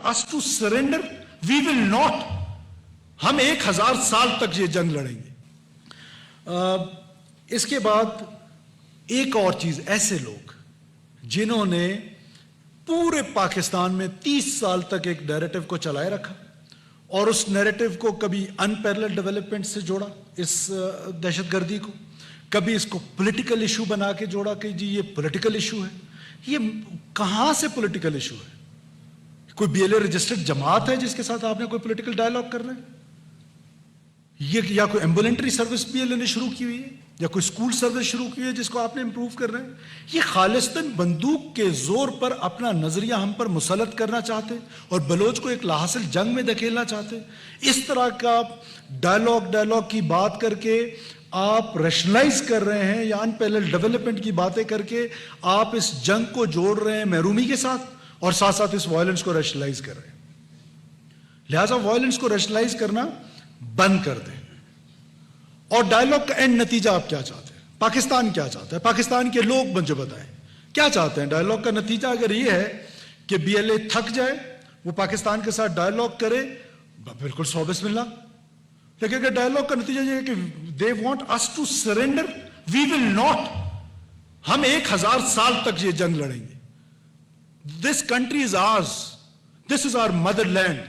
us to surrender, we will not. ہم 1000 سال تک یہ جنگ لڑیں گے. اس کے بعد ایک اور چیز, ایسے لوگ جنہوں نے پورے پاکستان میں 30 سال تک ایک نیریٹو کو چلائے رکھا اور اس نیریٹو کو کبھی ان پیرلل ڈیولپمنٹ سے جوڑا, اس دہشت گردی کو, کبھی اس کو پولیٹیکل ایشو بنا کے جوڑا کہ جی یہ پولیٹیکل ایشو ہے. یہ کہاں سے پولیٹیکل ایشو ہے؟ کوئی بی ایل اے رجسٹرڈ جماعت ہے جس کے ساتھ آپ نے کوئی پولیٹیکل ڈائلاگ کر رہے ہیں؟ یہ یا کوئی ایمبولینٹری سروس بی ایل اے نے شروع کی ہوئی ہے, یا کوئی اسکول سروس شروع کی ہوئی ہے جس کو آپ نے امپروو کر رہے ہیں؟ یہ خالصتاً بندوق کے زور پر اپنا نظریہ ہم پر مسلط کرنا چاہتے اور بلوچ کو ایک لاحاصل جنگ میں دھکیلنا چاہتے. اس طرح کا ڈائلاگ کی بات کر کے آپ ریشنلائز کر رہے ہیں, یا ان پیرلل ڈیولپمنٹ کی باتیں کر کے آپ اس جنگ کو جوڑ رہے ہیں محرومی کے ساتھ, اور ساتھ ساتھ اس وائلنس کو ریشنلائز کر رہے ہیں. لہٰذا وائلنس کو ریشنلائز کرنا بند کر دیں. اور ڈائلاگ کا اینڈ نتیجہ آپ کیا چاہتے ہیں؟ پاکستان کیا چاہتا ہے؟ پاکستان کے لوگ مجھے بتائیں کیا چاہتے ہیں؟ ڈائلاگ کا نتیجہ اگر یہ ہے کہ بی ایل اے تھک جائے, وہ پاکستان کے ساتھ ڈائلاگ کرے, بالکل 100 بسم اللہ. لیکن اگر ڈائلاگ کا نتیجہ یہ ہے کہ they want us to surrender, we will not. ہم 1000 سال تک یہ جنگ لڑیں گے. This country is ours. This is our motherland.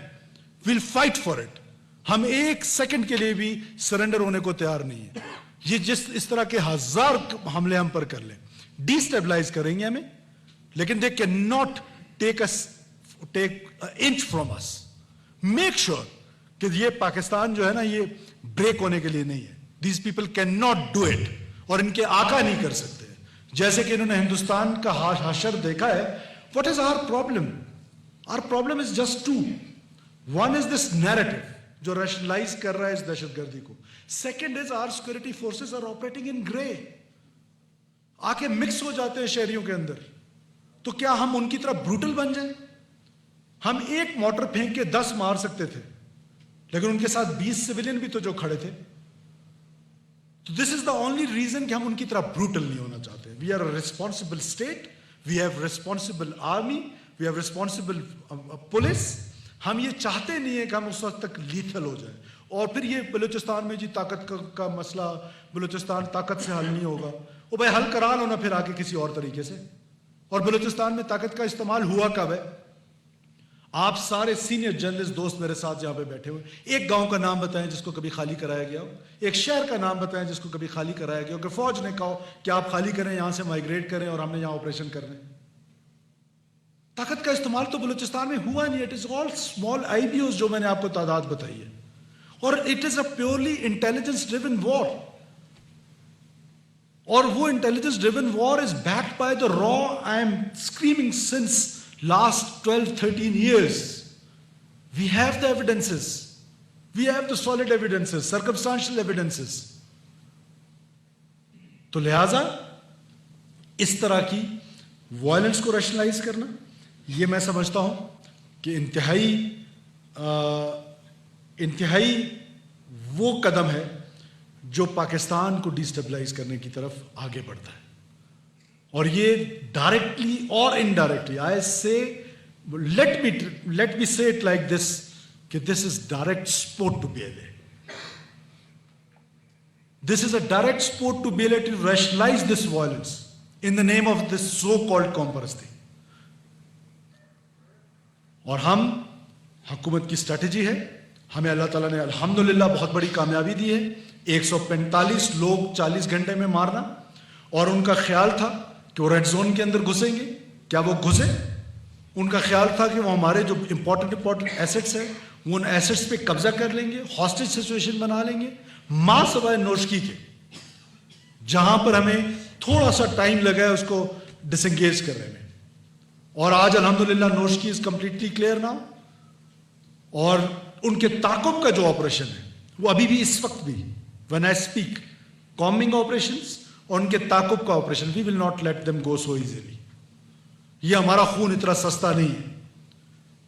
We'll fight for it. ہم 1 سیکنڈ کے لیے بھی سرنڈر ہونے کو تیار نہیں ہیں. یہ اس طرح کے 1000 حملے ہم پر کر لیں, ڈی اسٹیبلائز کریں گے ہمیں, لیکن they cannot take an inch from us. Make sure کہ یہ پاکستان جو ہے نا یہ بریک ہونے کے لیے نہیں ہے. These people cannot do it, اور ان کے آقا نہیں کر سکتے. جیسے کہ انہوں نے ہندوستان کا حشر دیکھا ہے. What is our problem? Our problem is just two. One is this narrative جو ریشنلائز کر رہا ہے اس دہشت گردی کو. Second is our security forces are operating in grey. آ کے مکس ہو جاتے ہیں شہریوں کے اندر. تو کیا ہم ان کی طرح بروٹل بن جائیں؟ ہم ایک موٹر پھینک کے 10 مار سکتے تھے, لیکن ان کے ساتھ 20 سویلین بھی تو جو کھڑے تھے. تو دس از دا اونلی ریزن کہ ہم ان کی طرح بروٹل نہیں ہونا چاہتے. We are a responsible state, we have responsible army, we have responsible police. ہم یہ چاہتے نہیں ہیں کہ ہم اس وقت تک لیتھل ہو جائیں. اور پھر یہ بلوچستان میں جی طاقت کا مسئلہ, بلوچستان طاقت سے حل نہیں ہوگا. وہ بھائی حل کرا لو نا پھر آگے کسی اور طریقے سے. اور بلوچستان میں طاقت کا استعمال ہوا کب ہے؟ آپ سارے سینئر جرنلسٹ دوست میرے ساتھ یہاں پہ بیٹھے ہوئے, ایک گاؤں کا نام بتائیں جس کو کبھی خالی کرایا گیا ہو, ایک شہر کا نام بتائیں جس کو کبھی خالی کرایا گیا ہو, کہ فوج نے کہا کہ آپ خالی کریں, یہاں سے مائگریٹ کریں اور ہم نے یہاں آپریشن کرنے. طاقت کا استعمال تو بلوچستان میں ہوا نہیں. It is all small I B Os جو میں نے آپ کو تعداد بتائی ہے, اور it is a purely intelligence driven war. اور وہ intelligence driven war is backed by the را. I am screaming since last 12-13 years. We have the evidences. We have the solid evidences, circumstantial evidences. تو لہذا اس طرح کی violence کو rationalise کرنا, یہ میں سمجھتا ہوں کہ انتہائی وہ قدم ہے جو پاکستان کو ڈیسٹیبلائز کرنے کی طرف آگے بڑھتا ہے. اور یہ ڈائریکٹلی اور انڈائریکٹلی, آئی سے لیٹ می سے اٹ لائک دس, کہ this is direct support to B L A. This is a direct support to B L A to rationalize this violence in the name of this so called قوم پرستی. اور ہم, حکومت کی strategy ہے, ہمیں اللہ تعالیٰ نے الحمدللہ بہت بڑی کامیابی دی ہے. 145 لوگ 40 گھنٹے میں مارنا, اور ان کا خیال تھا کہ وہ ریڈ زون کے اندر گھسیں گے. کیا وہ گھسے؟ ان کا خیال تھا کہ وہ ہمارے جو امپورٹنٹ ایسٹس ہیں وہ ان ایسٹس پہ قبضہ کر لیں گے, ہاسٹیج سچویشن بنا لیں گے, ماں سوائے نوشکی کے, جہاں پر ہمیں تھوڑا سا ٹائم لگا ہے اس کو ڈس انگیج کرنے میں. اور آج الحمدللہ Noshki is completely clear now. اور ان کے تعاقب کا جو آپریشن ہے وہ ابھی بھی اس وقت بھی, when I speak, combing operations اور ان کے تعاقب کا operation, we will not let them go so easily. یہ ہمارا خون اتنا سستا نہیں ہے.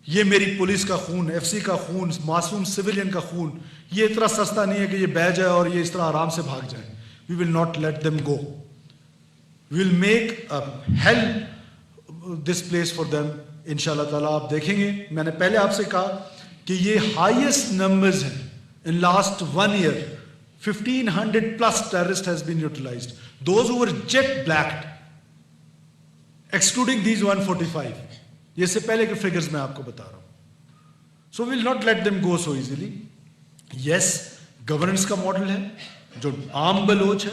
یہ میری پولیس کا خون, ایف سی کا خون, معصوم سویلین کا خون, یہ اتنا سستا نہیں ہے کہ یہ بہ جائے اور یہ اس طرح آرام سے بھاگ جائے. We will not let them go. We will make hell this place for them انشاءاللہ تعالیٰ آپ دیکھیں گے. میں نے پہلے آپ سے کہا کہ یہ ہائیسٹ نمبرز ہیں in last 1 year. 1500 plus terrorist has been utilized. Those who were jet blacked, excluding these 145. یہ سے پہلے کے فگرز میں آپ کو بتا رہا ہوں. So we will not let them go so easily. Yes, governance کا ماڈل ہے جو عام بلوچ ہے,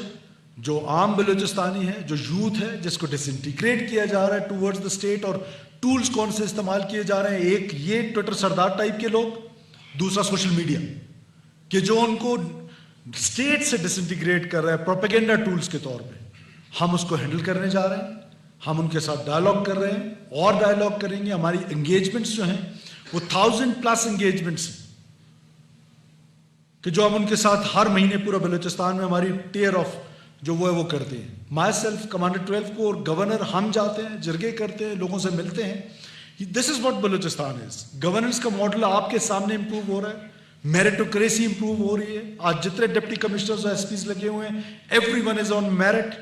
جو عام بلوچستانی ہے, جو یوتھ ہے, جس کو ڈس انٹیگریٹ کیا جا رہا ہے ٹورڈز دا اسٹیٹ. اور ٹولز کون سے استعمال کیے جا رہے ہیں؟ ایک یہ ٹویٹر سردار ٹائپ کے لوگ, دوسرا سوشل میڈیا کہ جو ان کو اسٹیٹ سے ڈس انٹیگریٹ کر رہا ہے پروپیگنڈا ٹولز کے طور پہ. ہم اس کو ہینڈل کرنے جا رہے ہیں, ہم ان کے ساتھ ڈائلاگ کر رہے ہیں اور ڈائلاگ کریں گے. ہماری انگیجمنٹس جو ہیں وہ 1000+ انگیجمنٹس ہیں کہ جو ہم ان کے ساتھ ہر مہینے پورا بلوچستان میں ہماری ٹیئر آف جو وہ ہے وہ کرتے ہیں. مائی سیلف کمانڈر 12 کو اور گورنر ہم جاتے ہیں, جرگے کرتے ہیں, لوگوں سے ملتے ہیں. This is what Balochistan is. Governance کا ماڈل آپ کے سامنے امپروو ہو رہا ہے, میرٹوکریسی امپروو ہو رہی ہے. آج جتنے ڈپٹی کمشنرز اور ایس پیز لگے ہوئے ہیں, everyone is on merit.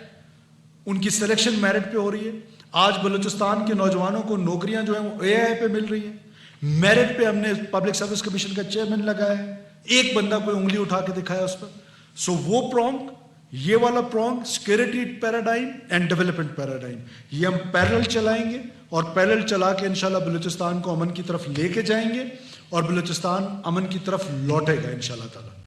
ان کی سلیکشن میرٹ پہ ہو رہی ہے. آج بلوچستان کے نوجوانوں کو نوکریاں جو ہیں وہ اے آئی پہ مل رہی ہیں. میرٹ پہ ہم نے پبلک سروس کمیشن کا چیئرمین لگایا ہے, ایک بندہ کوئی انگلی اٹھا کے دکھایا اس پر. سو وہ پرونگ, یہ والا prong, security paradigm and development paradigm, یہ ہم پیرل چلائیں گے اور پیرل چلا کے انشاءاللہ بلوچستان کو امن کی طرف لے کے جائیں گے اور بلوچستان امن کی طرف لوٹے گا انشاءاللہ تعالی.